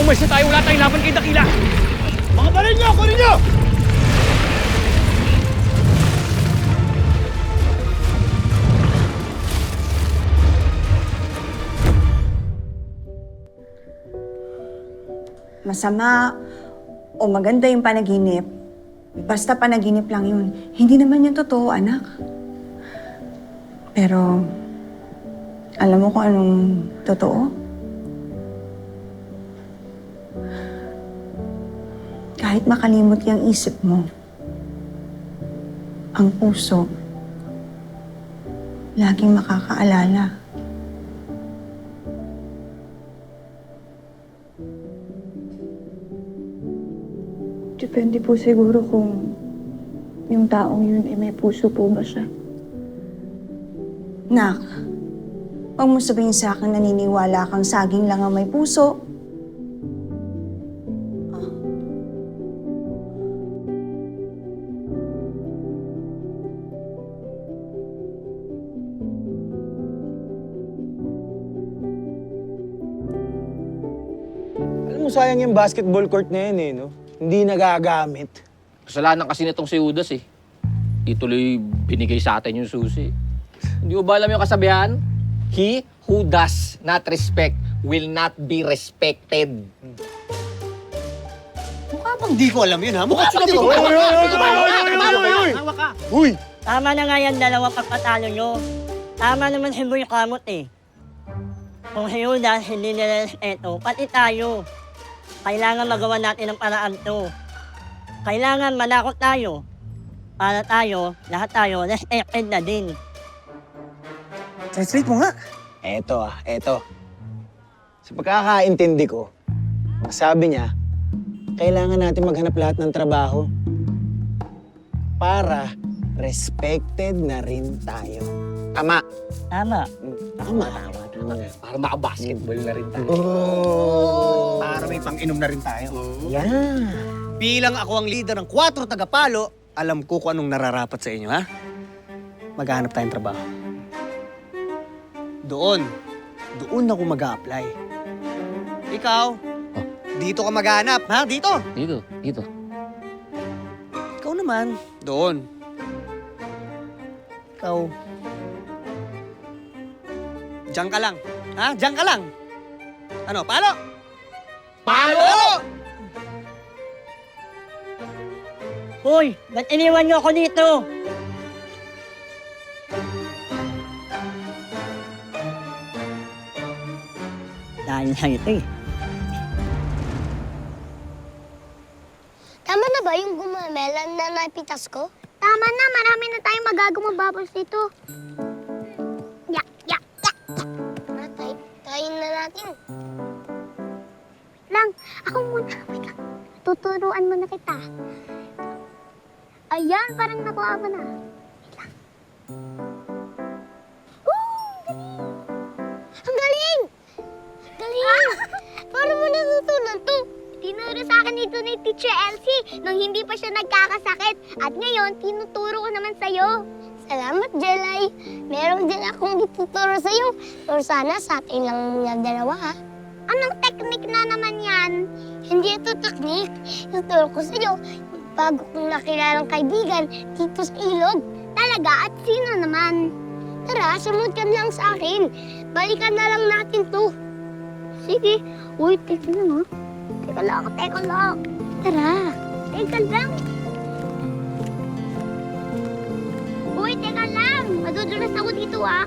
umalis na tayo, wala tayong laban kay Dakila! Mga baril nyo! Kunin nyo! Masama o maganda yung panaginip, basta panaginip lang yun. Hindi naman yung totoo, anak. Pero, alam mo kung anong totoo? Kahit makalimot yung isip mo, ang puso, laging makakaalala. Depende po siguro kung yung taong yun ay may puso po ba siya. Nak, huwag mo sabihin sa akin naniniwala kang saging lang ang may puso. Alam mo, sayang yung basketball court na yan eh, no? Hindi nagagamit. Kasalanan kasi nitong si Judas eh. Di tuloy binigay sa atin yung susi. Hindi mo ba alam yung kasabihan? He who does not respect will not be respected. Mukha bang di ko alam yun, ha? Mukha bang di ko alam? Hawa ka. Uy! Tama na nga yan, dalawang pagpatalo nyo. Tama naman si Boy Kamot eh. Kung si Judas hindi nirespeto, pati tayo. Kailangan magawa natin ang paraan to. Kailangan manakot tayo. Para tayo, lahat tayo, respected na din. Translate mo nga. Eto. Sa pagkakaintindi ko, ang sabi niya, kailangan natin maghanap lahat ng trabaho para respected na rin tayo. Tama. Tama. Tama. Para maka-basketball na rin tayo. Oh. Para may pang-inom na rin tayo. Yeah. Bilang ako ang leader ng 4 tagapalo, alam ko kung anong nararapat sa inyo, ha? Maghahanap tayong trabaho. Doon ako mag-a-apply. Ikaw, dito ka maghanap, ha? Dito. Dito. Ikaw naman, doon. Ikaw, diyan ka lang. Ha? Diyan ka lang. Ano, palo? Palo! Hoy, ba't iniwan nyo ako dito? Dahil sa ito eh. Tama na ba yung gumamelan na napitas ko? Tama na, marami na tayong magagawang bubbles dito. Ya. Tayin na natin. Lang, ako muna. Wait lang. Tuturuan mo na kita. Ayan, parang nakuha mo na. Wait lang. Ang galing! Galing! Paano mo natutunan to? Tinuro sa akin ito ni Teacher Elsie nung hindi pa siya nagkakasakit. At ngayon, tinuturo ko naman sa'yo. Salamat, Jelay. Meron din akong ituturo sa'yo. Pero sana sa atin lang muna dalawa, ha? Anong teknik na naman yan? Hindi ito teknik. Ituturo ko sa'yo. Bago kong nakilalang kaibigan dito sa ilog. Talaga? At sino naman? Tara, sumunod ka lang sa akin. Balikan na lang natin to. Sige. Uy, teka lang, ha? Teka lang. Tara. Teka lang. Uy, teka lang. Madudulas ako dito, ah.